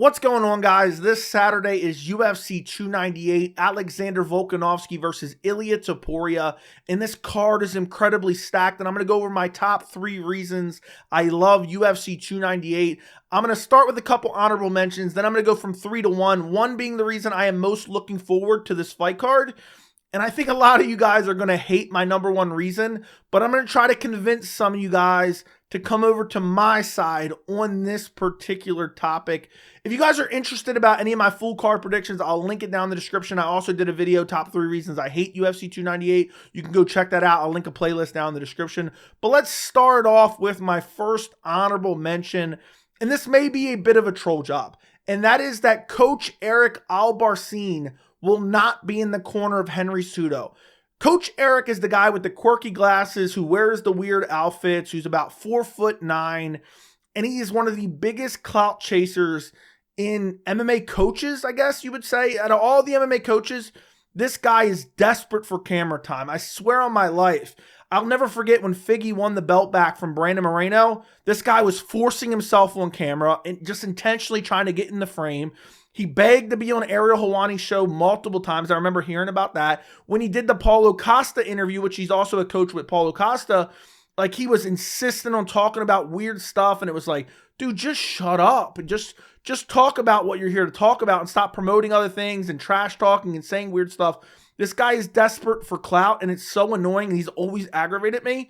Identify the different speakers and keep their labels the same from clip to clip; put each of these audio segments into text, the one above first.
Speaker 1: What's going on, guys? This Saturday is UFC 298, Alexander Volkanovski versus Ilia Topuria, and this card is incredibly stacked, and I'm going to go over my top 3 reasons I love UFC 298. I'm going to start with a couple honorable mentions, then I'm going to go from 3 to 1, 1 being the reason I am most looking forward to this fight card. And I think a lot of you guys are going to hate my number 1 reason, but I'm going to try to convince some of you guys to come over to my side on this particular topic. If you guys are interested about any of my full card predictions, I'll link it down in the description. I also did a video, top 3 reasons I hate UFC 298. You can go check that out. I'll link a playlist down in the description. But let's start off with my first honorable mention. And this may be a bit of a troll job. And that is that Coach Eric Albarracin will not be in the corner of Henry Cejudo. Coach Eric is the guy with the quirky glasses who wears the weird outfits, who's about 4'9", and he is one of the biggest clout chasers in MMA coaches, I guess you would say. Out of all the MMA coaches, this guy is desperate for camera time. I swear on my life. I'll never forget when Figgy won the belt back from Brandon Moreno. This guy was forcing himself on camera and just intentionally trying to get in the frame. He begged to be on Ariel Helwani's show multiple times. I remember hearing about that. When he did the Paulo Costa interview, which he's also a coach with Paulo Costa, like he was insistent on talking about weird stuff. And it was like, dude, just shut up and just talk about what you're here to talk about and stop promoting other things and trash talking and saying weird stuff. This guy is desperate for clout and it's so annoying. And he's always aggravated me.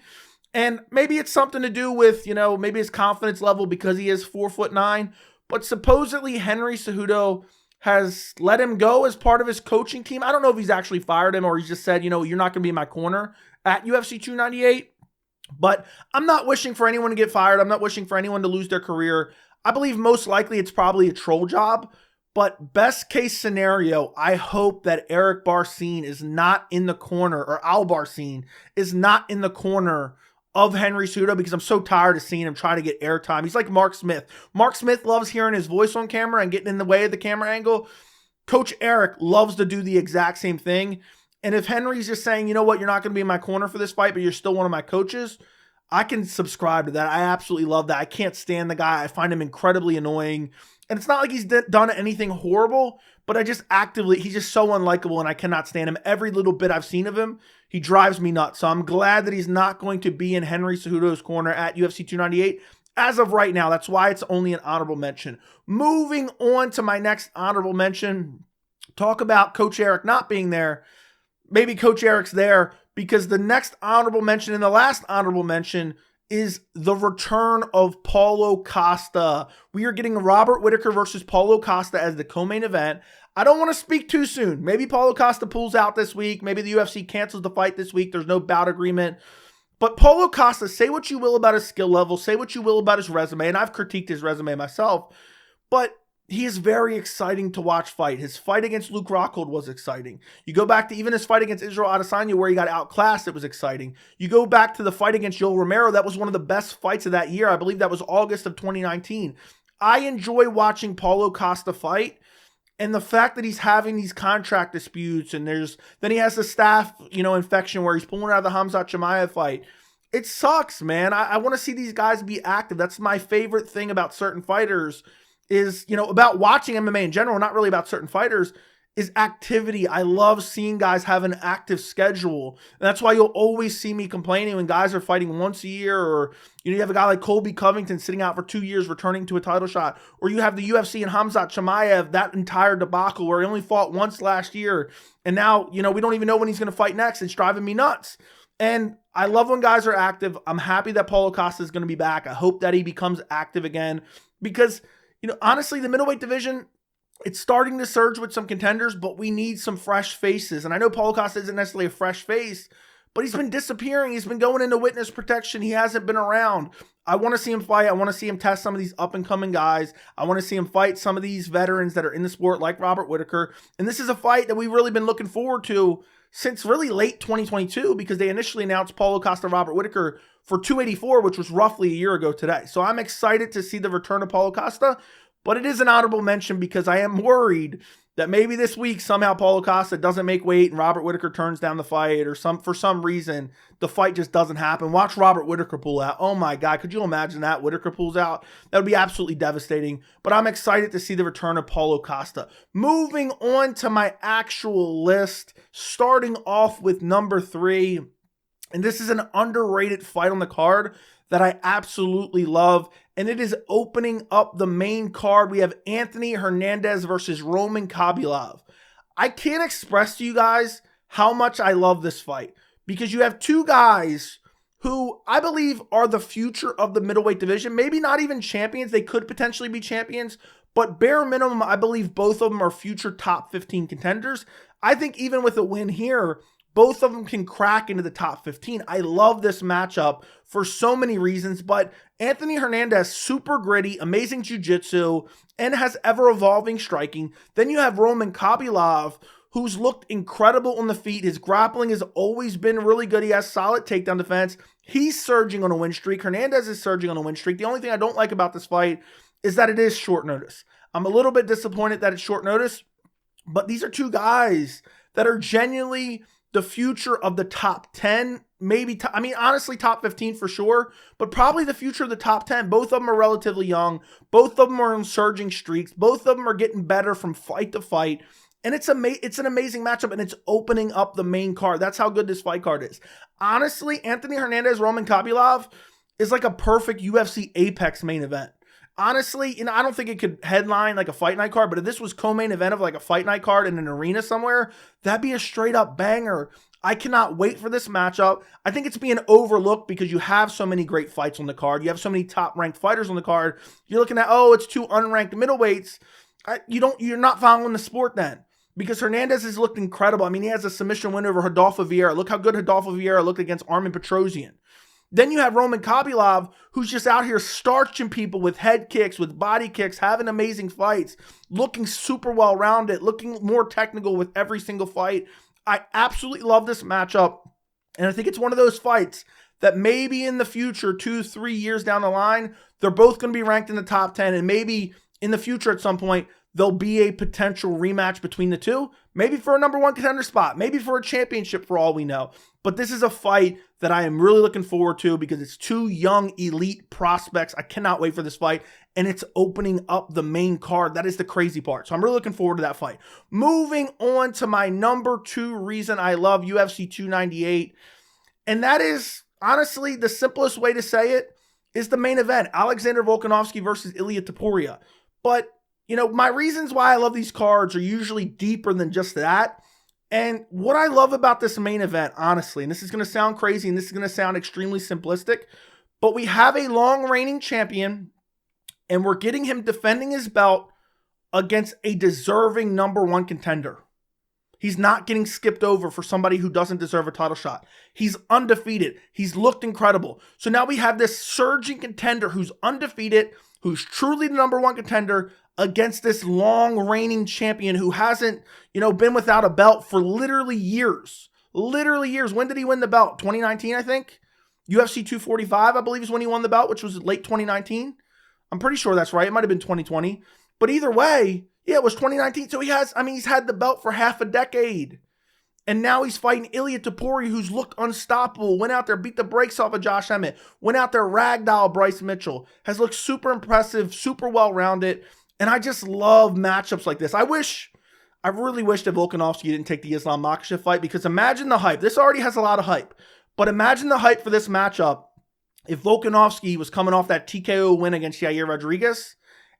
Speaker 1: And maybe it's something to do with, maybe his confidence level because he is 4'9". But supposedly Henry Cejudo has let him go as part of his coaching team. I don't know if he's actually fired him or he's just said, you're not going to be in my corner at UFC 298. But I'm not wishing for anyone to get fired. I'm not wishing for anyone to lose their career. I believe most likely it's probably a troll job. But best case scenario, I hope that Eric Barcine is not in the corner, or Albarracin is not in the corner of Henry Cejudo, because I'm so tired of seeing him try to get airtime. He's like Mark Smith. Mark Smith loves hearing his voice on camera and getting in the way of the camera angle. Coach Eric loves to do the exact same thing. And if Henry's just saying, you know what, you're not going to be in my corner for this fight, but you're still one of my coaches, I can subscribe to that. I absolutely love that. I can't stand the guy. I find him incredibly annoying. And it's not like he's done anything horrible, but he's just so unlikable and I cannot stand him. Every little bit I've seen of him, he drives me nuts. So I'm glad that he's not going to be in Henry Cejudo's corner at UFC 298 as of right now. That's why it's only an honorable mention. Moving on to my next honorable mention, talk about Coach Eric not being there. Maybe Coach Eric's there because the next honorable mention and the last honorable mention is the return of Paulo Costa. We are getting Robert Whittaker versus Paulo Costa as the co-main event. I don't want to speak too soon. Maybe Paulo Costa pulls out this week. Maybe the UFC cancels the fight this week. There's no bout agreement. But Paulo Costa, say what you will about his skill level, say what you will about his resume, and I've critiqued his resume myself, but he is very exciting to watch fight. His fight against Luke Rockhold was exciting. You go back to even his fight against Israel Adesanya where he got outclassed, it was exciting. You go back to the fight against Yoel Romero, that was one of the best fights of that year. I believe that was August of 2019. I enjoy watching Paulo Costa fight, and the fact that he's having these contract disputes and then he has the staph, infection where he's pulling out of the Khamzat Chimaev fight. It sucks, man. I want to see these guys be active. That's my favorite thing about certain fighters is, about watching MMA in general, not really about certain fighters, is activity. I love seeing guys have an active schedule. And that's why you'll always see me complaining when guys are fighting once a year, or, you have a guy like Colby Covington sitting out for 2 years, returning to a title shot, or you have the UFC and Khamzat Chimaev, that entire debacle where he only fought once last year. And now, we don't even know when he's going to fight next. It's driving me nuts. And I love when guys are active. I'm happy that Paulo Costa is going to be back. I hope that he becomes active again because, honestly, the middleweight division, it's starting to surge with some contenders, but we need some fresh faces. And I know Paulo Costa isn't necessarily a fresh face, but he's been disappearing. He's been going into witness protection. He hasn't been around. I want to see him fight. I want to see him test some of these up-and-coming guys. I want to see him fight some of these veterans that are in the sport like Robert Whittaker. And this is a fight that we've really been looking forward to since really late 2022 because they initially announced Paulo Costa Robert Whittaker for 284, which was roughly a year ago today. So I'm excited to see the return of Paulo Costa. but it is an honorable mention because I am worried that maybe this week somehow Paulo Costa doesn't make weight and Robert Whittaker turns down the fight, or for some reason the fight just doesn't happen. Watch Robert Whittaker pull out. Oh my God, could you imagine that? Whittaker pulls out. That would be absolutely devastating. But I'm excited to see the return of Paulo Costa. Moving on to my actual list, starting off with number 3. And this is an underrated fight on the card that I absolutely love, and it is opening up the main card. We have Anthony Hernandez versus Roman Khabibov. I can't express to you guys how much I love this fight, because you have two guys who I believe are the future of the middleweight division. Maybe not even champions. They could potentially be champions, but bare minimum, I believe both of them are future top 15 contenders. I think even with a win here, both of them can crack into the top 15. I love this matchup for so many reasons, but Anthony Hernandez, super gritty, amazing jiu-jitsu, and has ever-evolving striking. Then you have Roman Khabibov, who's looked incredible on the feet. His grappling has always been really good. He has solid takedown defense. He's surging on a win streak. Hernandez is surging on a win streak. The only thing I don't like about this fight is that it is short notice. I'm a little bit disappointed that it's short notice, but these are two guys that are genuinely the future of the top 10, maybe, honestly, top 15 for sure, but probably the future of the top 10. Both of them are relatively young. Both of them are on surging streaks. Both of them are getting better from fight to fight. And it's an amazing matchup, and it's opening up the main card. That's how good this fight card is. Honestly, Anthony Hernandez, Roman Khabibov is like a perfect UFC Apex main event. Honestly, I don't think it could headline like a fight night card, but if this was co-main event of like a fight night card in an arena somewhere, that'd be a straight up banger. I cannot wait for this matchup. I think it's being overlooked because you have so many great fights on the card. You have so many top ranked fighters on the card. You're looking at, oh, it's two unranked middleweights. You're not following the sport then, because Hernandez has looked incredible. He has a submission win over Rodolfo Vieira. Look how good Rodolfo Vieira looked against Armin Petrosyan. Then you have Roman Khabibov, who's just out here starching people with head kicks, with body kicks, having amazing fights, looking super well-rounded, looking more technical with every single fight. I absolutely love this matchup, and I think it's one of those fights that maybe in the future, 2-3 years down the line, they're both going to be ranked in the top 10, and maybe in the future at some point, there'll be a potential rematch between the two, maybe for a number 1 contender spot, maybe for a championship for all we know. But this is a fight that I am really looking forward to because it's two young elite prospects. I cannot wait for this fight, and it's opening up the main card. That is the crazy part. So I'm really looking forward to that fight. Moving on to my number 2 reason I love UFC 298, and that is, honestly, the simplest way to say it is the main event, Alexander Volkanovski versus Ilia Topuria. But my reasons why I love these cards are usually deeper than just that. And what I love about this main event, honestly, and this is going to sound crazy and this is going to sound extremely simplistic, but we have a long reigning champion and we're getting him defending his belt against a deserving number 1 contender. He's not getting skipped over for somebody who doesn't deserve a title shot. He's undefeated. He's looked incredible. So now we have this surging contender who's undefeated, who's truly the number 1 contender against this long reigning champion who hasn't, been without a belt for literally years. Literally years. When did he win the belt? 2019, I think. UFC 245, I believe, is when he won the belt, which was late 2019. I'm pretty sure that's right. It might have been 2020. But either way, yeah, it was 2019. So he's had the belt for half a decade. And now he's fighting Ilia Topuria, who's looked unstoppable, went out there, beat the brakes off of Josh Emmett, went out there, ragdoll Bryce Mitchell, has looked super impressive, super well-rounded. And I just love matchups like this. I really wish that Volkanovski didn't take the Islam Makhachev fight, because imagine the hype. This already has a lot of hype. But imagine the hype for this matchup if Volkanovski was coming off that TKO win against Yair Rodriguez,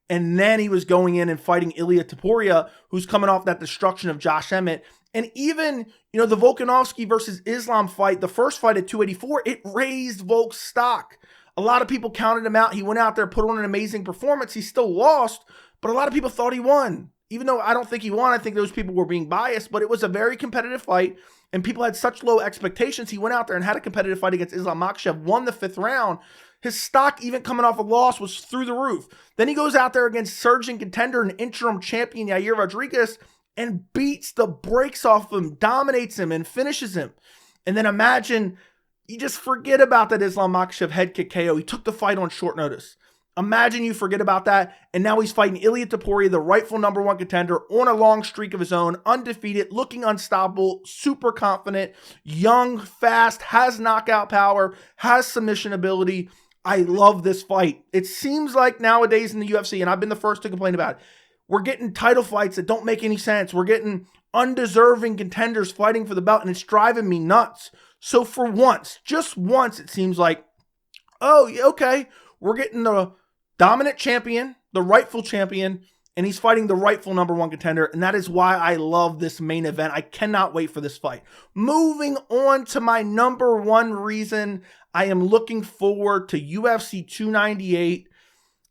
Speaker 1: and then he was going in and fighting Ilia Topuria, who's coming off that destruction of Josh Emmett. And even, the Volkanovski versus Islam fight, the first fight at 284, it raised Volk's stock. A lot of people counted him out. He went out there, put on an amazing performance. He still lost, but a lot of people thought he won. Even though I don't think he won, I think those people were being biased, but it was a very competitive fight, and people had such low expectations. He went out there and had a competitive fight against Islam Makhachev, won the 5th round. His stock, even coming off a loss, was through the roof. Then he goes out there against surging contender and interim champion Yair Rodriguez and beats the brakes off him, dominates him, and finishes him. And then imagine, you just forget about that Islam Makhachev head kick KO. He took the fight on short notice. Imagine you forget about that, and now he's fighting Ilia Topuria, the rightful #1 contender, on a long streak of his own, undefeated, looking unstoppable, super confident, young, fast, has knockout power, has submission ability. I love this fight. It seems like nowadays in the UFC, and I've been the first to complain about it, we're getting title fights that don't make any sense. We're getting undeserving contenders fighting for the belt, and it's driving me nuts. So for once, just once, it seems like, oh, okay, we're getting the dominant champion, the rightful champion, and he's fighting the rightful #1 contender, and that is why I love this main event. I cannot wait for this fight. Moving on to my #1 reason I am looking forward to UFC 298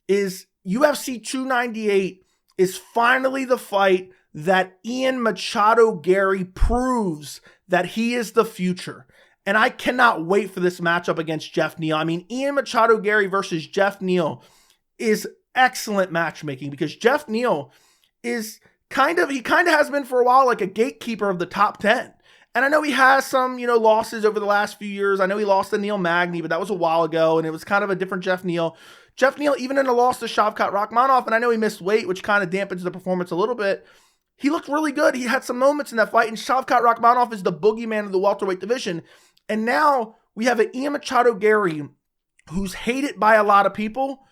Speaker 1: is UFC 298 is finally the fight that Ian Machado Garry proves that he is the future. And I cannot wait for this matchup against Geoff Neal. I mean, Ian Machado Garry versus Geoff Neal is excellent matchmaking because Geoff Neal is he kind of has been for a while like a gatekeeper of the top 10. And I know he has some, losses over the last few years. I know he lost to Neil Magny, but that was a while ago, and it was kind of a different Geoff Neal. Geoff Neal, even in a loss to Shavkat Rakhmonov, and I know he missed weight, which kind of dampens the performance a little bit, he looked really good. He had some moments in that fight, and Shavkat Rakhmonov is the boogeyman of the welterweight division. And now we have an Ian Machado Garry who's hated by a lot of people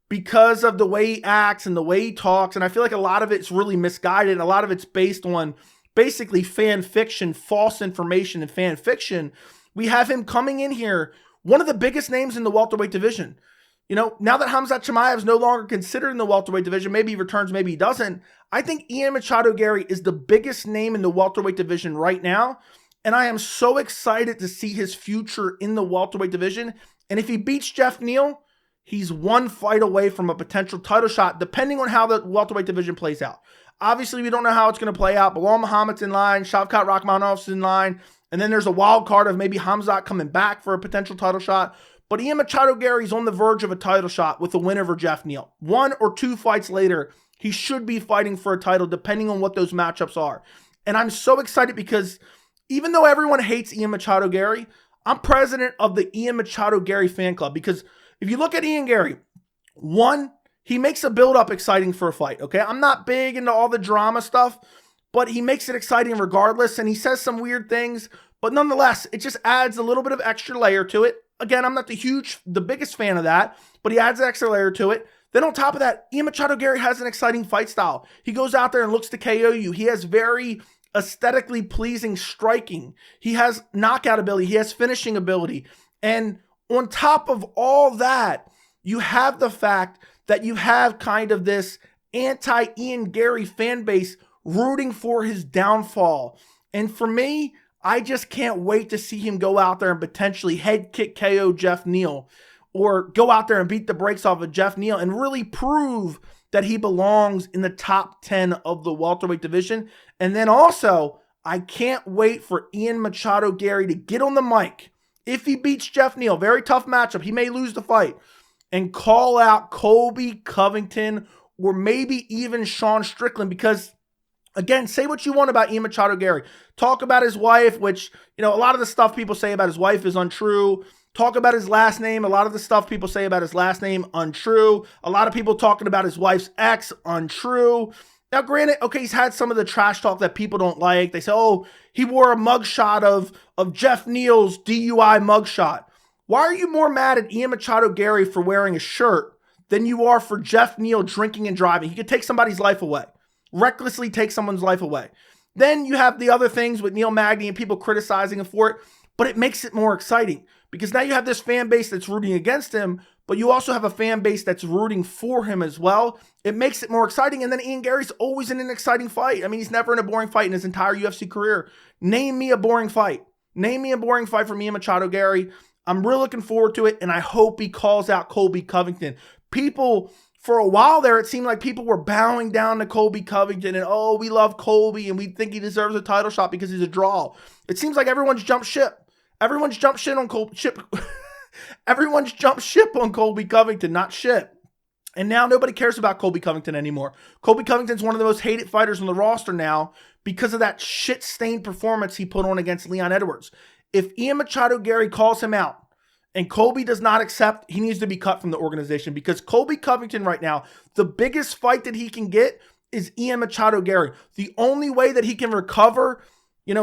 Speaker 1: because of the way he acts and the way he talks. And I feel like a lot of it's really misguided, and a lot of it's based on basically fan fiction, false information and fan fiction. We have him coming in here, one of the biggest names in the welterweight division. Now that Khamzat Chimaev is no longer considered in the welterweight division, maybe he returns, maybe he doesn't. I think Ian Machado Garry is the biggest name in the welterweight division right now. And I am so excited to see his future in the welterweight division. And if he beats Geoff Neal, he's one fight away from a potential title shot, depending on how the welterweight division plays out. Obviously, we don't know how it's going to play out. Bilal Muhammad's in line. Shavkat Rakhmonov's in line. And then there's a wild card of maybe Khamzat coming back for a potential title shot. But Ian Machado Garry's on the verge of a title shot with a win over Geoff Neal. 1 or 2 fights later, he should be fighting for a title, depending on what those matchups are. And I'm so excited because even though everyone hates Ian Machado Garry, I'm president of the Ian Machado Garry fan club. Because if you look at Ian Garry, 1, he makes a build-up exciting for a fight, okay? I'm not big into all the drama stuff, but he makes it exciting regardless, and he says some weird things, but nonetheless, it just adds a little bit of extra layer to it. Again, I'm not the biggest fan of that, but he adds an extra layer to it. Then on top of that, Ian Machado Garry has an exciting fight style. He goes out there and looks to KO you. He has very aesthetically pleasing striking. He has knockout ability. He has finishing ability. And on top of all that, you have the fact that you have kind of this anti-Ian Garry fan base rooting for his downfall. And for me, I just can't wait to see him go out there and potentially head kick KO Geoff Neal, or go out there and beat the brakes off of Geoff Neal and really prove that he belongs in the top 10 of the welterweight division. And then also, I can't wait for Ian Machado Garry to get on the mic. If he beats Geoff Neal, very tough matchup, he may lose the fight, and call out Colby Covington or maybe even Sean Strickland. Because, again, say what you want about Ian Machado Garry. Talk about his wife, which, a lot of the stuff people say about his wife is untrue. Talk about his last name. A lot of the stuff people say about his last name, untrue. A lot of people talking about his wife's ex, untrue. Now, granted, okay, he's had some of the trash talk that people don't like. They say, oh, he wore a mugshot of Geoff Neal's DUI mugshot. Why are you more mad at Ian Machado Garry for wearing a shirt than you are for Geoff Neal drinking and driving? He could take somebody's life away. Recklessly take someone's life away. Then you have the other things with Neil Magny and people criticizing him for it, but it makes it more exciting because now you have this fan base that's rooting against him, but you also have a fan base that's rooting for him as well. It makes it more exciting, and then Ian Garry's always in an exciting fight. I mean, he's never in a boring fight in his entire UFC career. Name me a boring fight. Name me a boring fight from Ian Machado Garry. I'm really looking forward to it, and I hope he calls out Colby Covington. People, for a while there, it seemed like people were bowing down to Colby Covington, and oh, we love Colby, and we think he deserves a title shot because he's a draw. It seems like everyone's jumped ship. Everyone's jumped ship on Colby. Everyone's jumped ship on Colby Covington, not shit. And now nobody cares about Colby Covington anymore. Colby Covington's one of the most hated fighters on the roster now because of that shit-stained performance he put on against Leon Edwards. If Ian Machado Garry calls him out And Colby does not accept, he needs to be cut from the organization, because Colby Covington right now, the biggest fight that he can get is Ian Machado Garry. The only way that he can recover,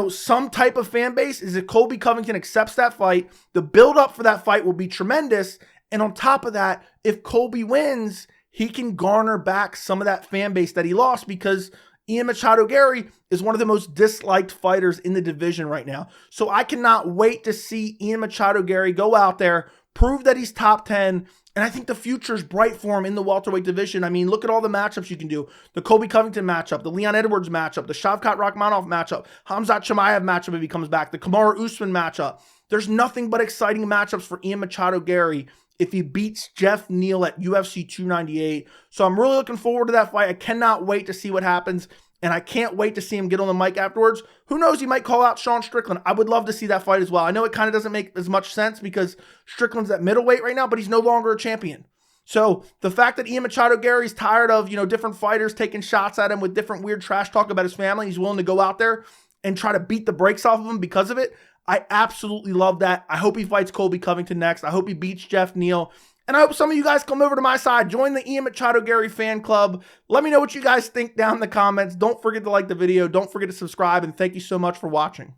Speaker 1: some type of fan base is if Colby Covington accepts that fight. The build-up for that fight will be tremendous. And on top of that, if Colby wins, he can garner back some of that fan base that he lost, because Ian Machado Garry is one of the most disliked fighters in the division right now. So I cannot wait to see Ian Machado Garry go out there, prove that he's top 10, and I think the future is bright for him in the welterweight division. I mean, look at all the matchups you can do. The Colby Covington matchup, the Leon Edwards matchup, the Shavkat Rakhmonov matchup, Hamzat Chimaev matchup if he comes back, the Kamaru Usman matchup. There's nothing but exciting matchups for Ian Machado Garry if he beats Geoff Neal at UFC 298. So I'm really looking forward to that fight. I cannot wait to see what happens, and I can't wait to see him get on the mic afterwards. Who knows, he might call out Sean Strickland. I would love to see that fight as well. I know it kind of doesn't make as much sense because Strickland's at middleweight right now, but he's no longer a champion. So the fact that Ian Machado Garry's tired of, different fighters taking shots at him with different weird trash talk about his family, he's willing to go out there and try to beat the brakes off of him because of it. I absolutely love that. I hope he fights Colby Covington next. I hope he beats Geoff Neal. And I hope some of you guys come over to my side. Join the Ian Machado Garry fan club. Let me know what you guys think down in the comments. Don't forget to like the video. Don't forget to subscribe. And thank you so much for watching.